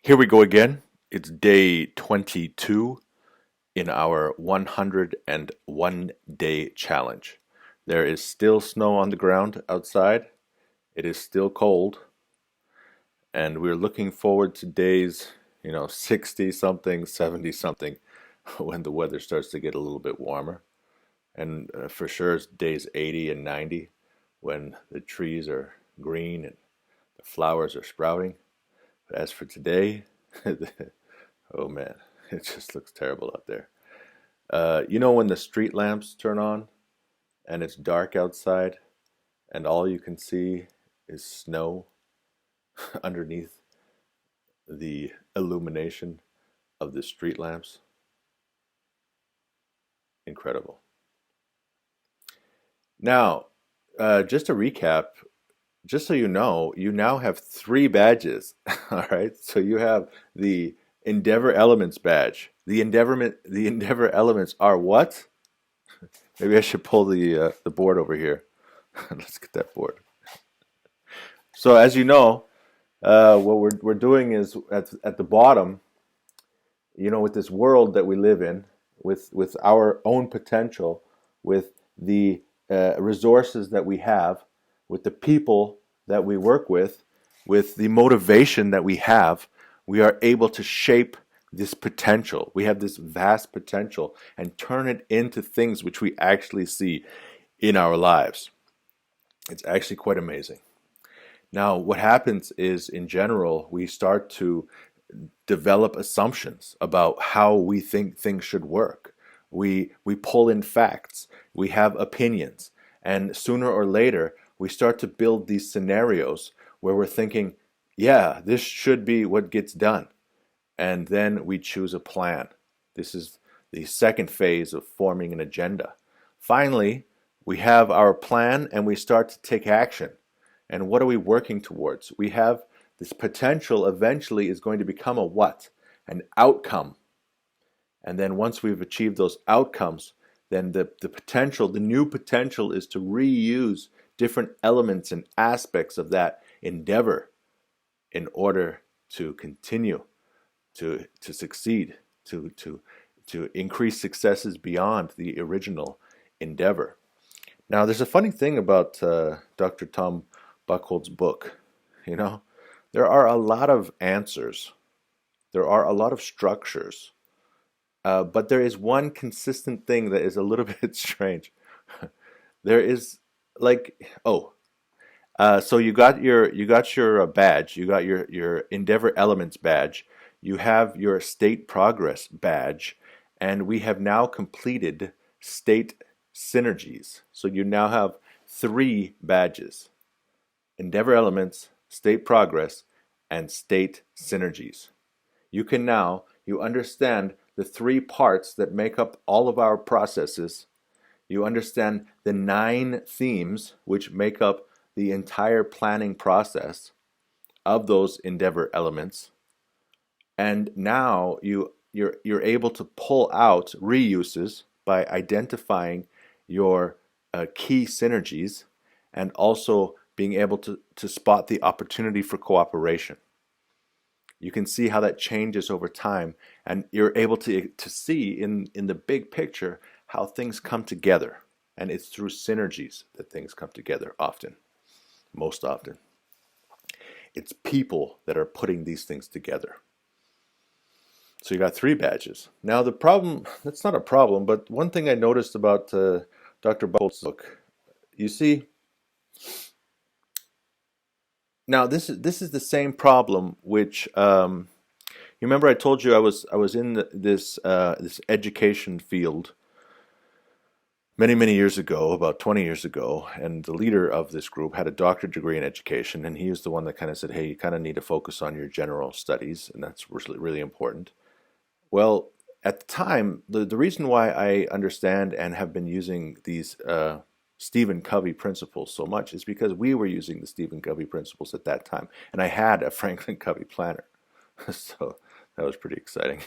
Here we go again. It's day 22 in our 101 day challenge. There is still snow on the ground outside. It is still cold. And we're looking forward to days, 60 something, 70 something when the weather starts to get a little bit warmer. And for sure, it's days 80 and 90 when the trees are green and the flowers are sprouting. But as for today, oh man, it just looks terrible out there. When the street lamps turn on and it's dark outside and all you can see is snow underneath the illumination of the street lamps? Incredible. Now, just to recap, just so you now have three badges. All right. So you have the Endeavor Elements badge. The Endeavor Elements are what? Maybe I should pull the board over here. Let's get that board. So as you know, what we're doing is at the bottom, with this world that we live in, with our own potential, with the resources that we have, with the people that we work with the motivation that we have, we are able to shape this potential. We have this vast potential and turn it into things which we actually see in our lives. It's actually quite amazing. Now, what happens is, in general, we start to develop assumptions about how we think things should work. We pull in facts. We have opinions. And sooner or later, we start to build these scenarios where we're thinking, yeah, this should be what gets done. And then we choose a plan. This is the second phase of forming an agenda. Finally, we have our plan and we start to take action. And what are we working towards? We have this potential eventually is going to become a what? An outcome. And then once we've achieved those outcomes, then the potential, the new potential is to reuse different elements and aspects of that endeavor in order to continue to succeed, to increase successes beyond the original endeavor. Now, there's a funny thing about Dr. Tom Buchhold's book. There are a lot of answers. There are a lot of structures. But there is one consistent thing that is a little bit strange. There is so you got your badge, you got your Endeavor Elements badge, you have your State Progress badge, and we have now completed State Synergies. So you now have three badges: Endeavor Elements, State Progress, and State Synergies. You understand the three parts that make up all of our processes. You understand the 9 themes which make up the entire planning process of those endeavor elements. And now you're able to pull out reuses by identifying your key synergies and also being able to spot the opportunity for cooperation. You can see how that changes over time, and you're able to see in the big picture how things come together. And it's through synergies that things come together often, most often. It's people that are putting these things together. So you got 3 badges. Now the problem, that's not a problem, but one thing I noticed about Dr. Buchhold's book, you see, now this is the same problem which you remember I told you I was in this education field many years ago, about 20 years ago, and the leader of this group had a doctorate degree in education, and he was the one that kind of said, hey, you kind of need to focus on your general studies, and that's really important. Well, at the time, the reason why I understand and have been using these Stephen Covey principles so much is because we were using the Stephen Covey principles at that time, and I had a Franklin Covey planner, so that was pretty exciting.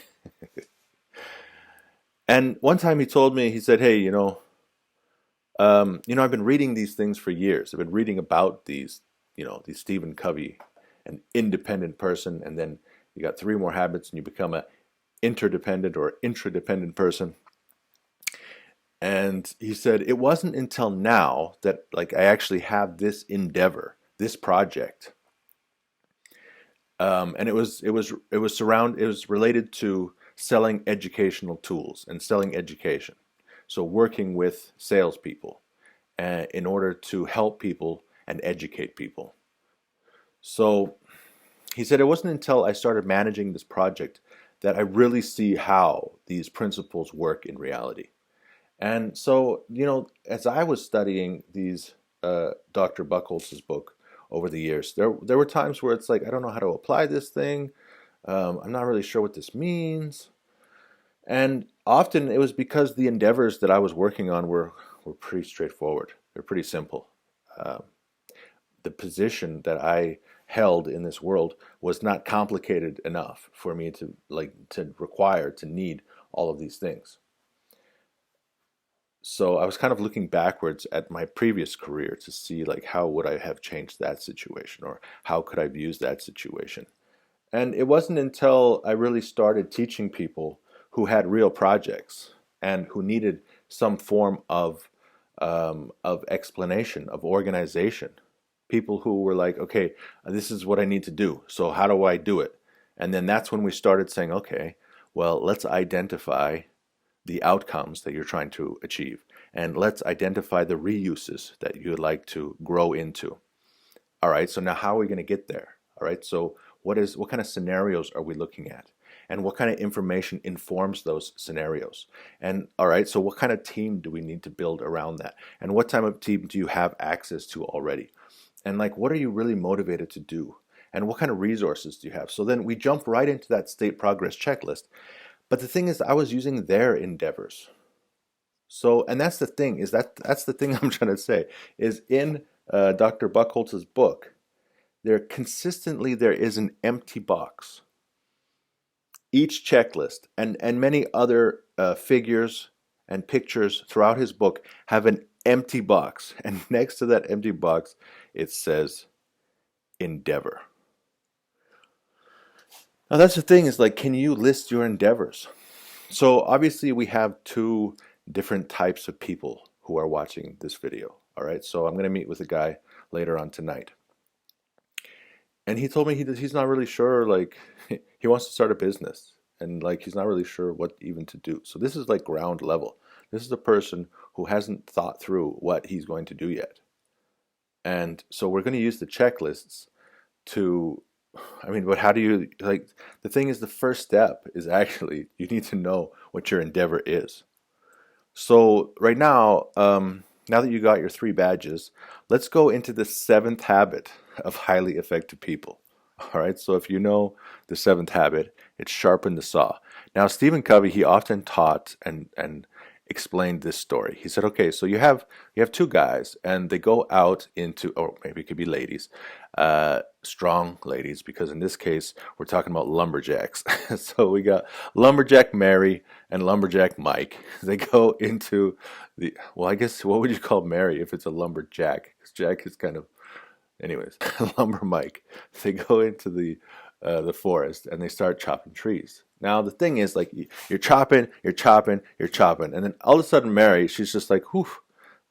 And one time he told me, he said, hey, I've been reading these things for years. I've been reading about these Stephen Covey, an independent person, and then You got 3 more habits and you become a interdependent or intradependent person. And he said, it wasn't until now that like I actually have this endeavor, this project. And it was related to selling educational tools and selling education. So working with salespeople in order to help people and educate people. So he said, it wasn't until I started managing this project that I really see how these principles work in reality. And so, as I was studying these Dr. Buchholz's book over the years, there were times where it's like, I don't know how to apply this thing. I'm not really sure what this means. And often it was because the endeavors that I was working on were pretty straightforward. They're pretty simple. The position that I held in this world was not complicated enough for me to need all of these things. So I was kind of looking backwards at my previous career to see like how would I have changed that situation, or how could I have used that situation. And it wasn't until I really started teaching people who had real projects and who needed some form of explanation, of organization. People who were like, okay, this is what I need to do, so how do I do it? And then that's when we started saying, okay, well, let's identify the outcomes that you're trying to achieve, and let's identify the reuses that you would like to grow into. All right, so now how are we going to get there? All right, so what kind of scenarios are we looking at? And what kind of information informs those scenarios? And all right, so what kind of team do we need to build around that? And what type of team do you have access to already? And like, what are you really motivated to do? And what kind of resources do you have? So then we jump right into that state progress checklist. But the thing is, I was using their endeavors. So, and that's the thing, that's the thing I'm trying to say, is in Dr. Buchholz's book, there is an empty box. Each checklist and many other figures and pictures throughout his book have an empty box. And next to that empty box, it says endeavor. Now that's the thing, is like, can you list your endeavors? So obviously we have 2 different types of people who are watching this video. All right, so I'm going to meet with a guy later on tonight. And he told me he's not really sure, like, he wants to start a business. And like, he's not really sure what even to do. So this is like ground level. This is a person who hasn't thought through what he's going to do yet. And so we're going to use the checklists to, but how do you, like, the thing is, the first step is actually, you need to know what your endeavor is. So right now, now that you got your 3 badges, let's go into the 7th habit of highly effective people. All right, so if you know the 7th habit, it's sharpen the saw. Now, Stephen Covey, he often taught and explained this story. He said, okay, so you have 2 guys, and they go out into, or maybe it could be ladies, strong ladies, because in this case we're talking about lumberjacks. So we got lumberjack Mary and lumberjack Mike. They go into I guess, what would you call Mary if it's a lumberjack? Because Jack is kind of, anyways, lumber Mike. They go into the forest and they start chopping trees. Now the thing is, like, you're chopping, and then all of a sudden Mary, she's just like, whew,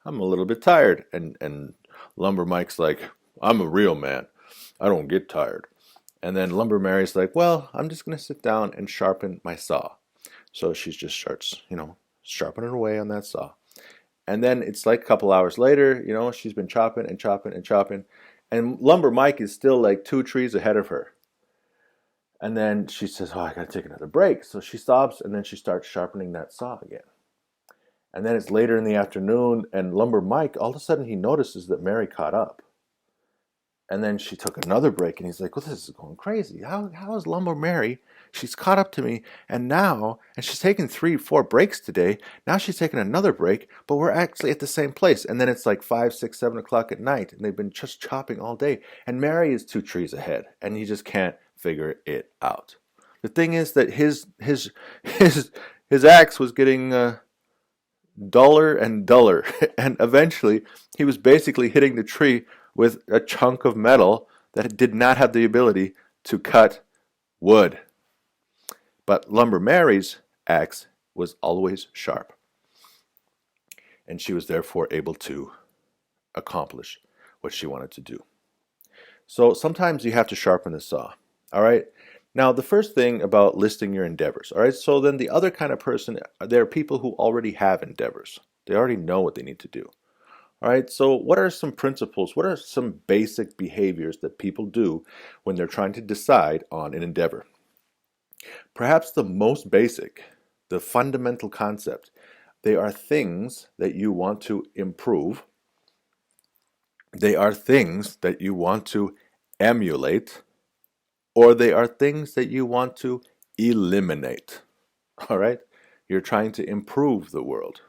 I'm a little bit tired. And lumber Mike's like, I'm a real man, I don't get tired. And then lumber Mary's like, well, I'm just going to sit down and sharpen my saw. So she just starts, sharpening away on that saw. And then it's like a couple hours later, she's been chopping and chopping and chopping. And lumber Mike is still like 2 trees ahead of her. And then she says, oh, I got to take another break. So she stops, and then she starts sharpening that saw again. And then it's later in the afternoon, and lumber Mike, all of a sudden he notices that Mary caught up. And then she took another break, and he's like, well, this is going crazy. How is lumber Mary? She's caught up to me, and she's taken 3-4 breaks today. Now she's taking another break, but we're actually at the same place. And then it's like 5, 6, 7 o'clock at night, and they've been just chopping all day. And Mary is 2 trees ahead, and he just can't figure it out. The thing is that his axe was getting duller and duller, and eventually he was basically hitting the tree with a chunk of metal that did not have the ability to cut wood. But Lumber Mary's axe was always sharp, and she was therefore able to accomplish what she wanted to do. So sometimes you have to sharpen the saw. All right. Now, the first thing about listing your endeavors. All right. So then the other kind of person, there are people who already have endeavors. They already know what they need to do. All right. So what are some principles? What are some basic behaviors that people do when they're trying to decide on an endeavor? Perhaps the most basic, the fundamental concept, they are things that you want to improve. They are things that you want to emulate, or they are things that you want to eliminate. All right? You're trying to improve the world.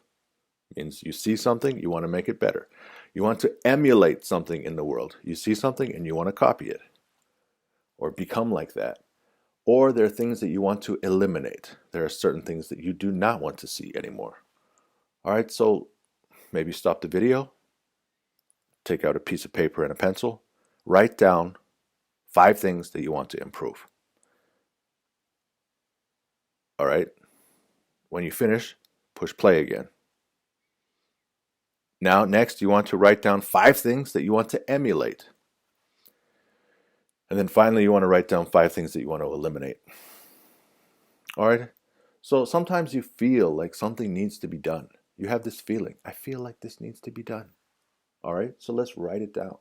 It means you see something, you want to make it better. You want to emulate something in the world. You see something and you want to copy it or become like that. Or there are things that you want to eliminate. There are certain things that you do not want to see anymore. All right, so maybe stop the video, take out a piece of paper and a pencil, write down 5 things that you want to improve. All right, when you finish, push play again. Now, next, you want to write down 5 things that you want to emulate. And then finally, you want to write down 5 things that you want to eliminate. All right, so sometimes you feel like something needs to be done. You have this feeling, I feel like this needs to be done. All right, so let's write it down.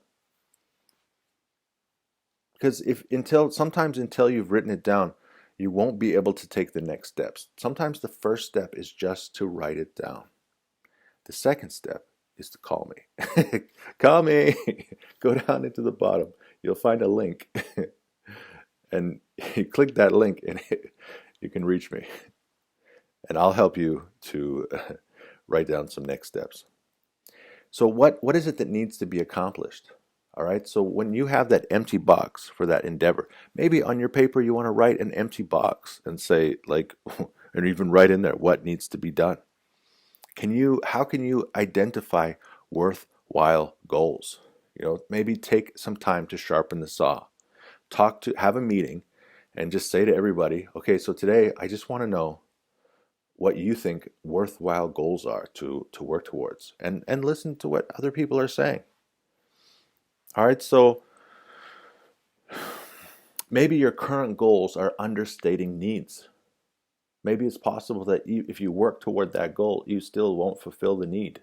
Because sometimes until you've written it down, you won't be able to take the next steps. Sometimes the first step is just to write it down. The second step is to call me. Call me. Go down into the bottom. You'll find a link. And you click that link and you can reach me. And I'll help you to write down some next steps. So what is it that needs to be accomplished? All right, so when you have that empty box for that endeavor, maybe on your paper you want to write an empty box and say, like, and even write in there what needs to be done. How can you identify worthwhile goals? Maybe take some time to sharpen the saw. Have a meeting and just say to everybody, okay, so today I just want to know what you think worthwhile goals are to work towards, and listen to what other people are saying. All right, so maybe your current goals are understating needs. Maybe it's possible that if you work toward that goal, you still won't fulfill the need.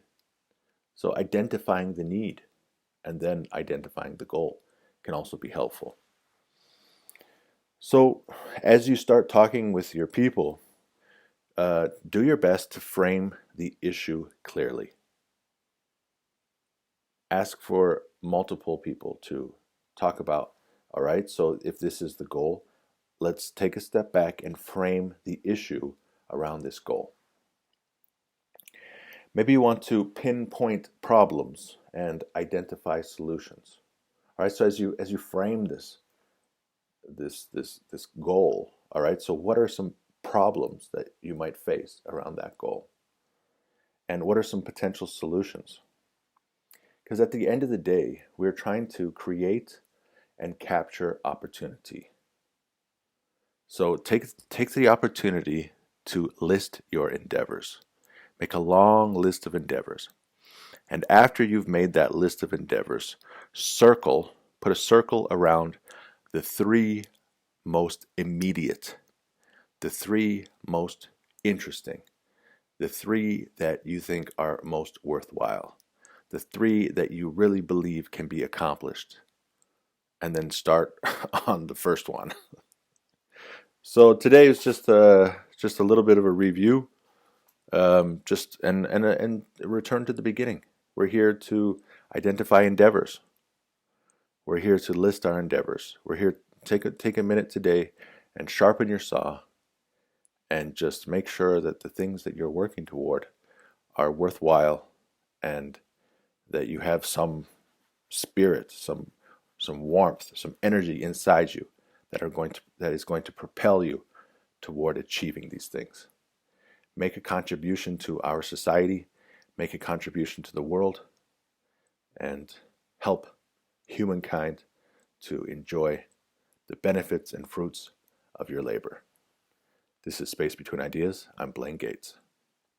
So identifying the need and then identifying the goal can also be helpful. So as you start talking with your people, do your best to frame the issue clearly. Ask for multiple people to talk about, all right, so if this is the goal, let's take a step back and frame the issue around this goal. Maybe you want to pinpoint problems and identify solutions. All right, so as you frame this goal, all right, so what are some problems that you might face around that goal? And what are some potential solutions? Because at the end of the day, we're trying to create and capture opportunity. So take the opportunity to list your endeavors. Make a long list of endeavors. And after you've made that list of endeavors, put a circle around the 3 most immediate, the 3 most interesting, the 3 that you think are most worthwhile, the 3 that you really believe can be accomplished, and then start on the first one. So today is just a little bit of a review, and return to the beginning. We're here to identify endeavors. We're here to list our endeavors. We're here to take a minute today and sharpen your saw, and just make sure that the things that you're working toward are worthwhile, and that you have some spirit, some warmth, some energy inside you that is going to propel you toward achieving these things. Make a contribution to our society, make a contribution to the world, and help humankind to enjoy the benefits and fruits of your labor. This is Space Between Ideas. I'm Blaine Gates.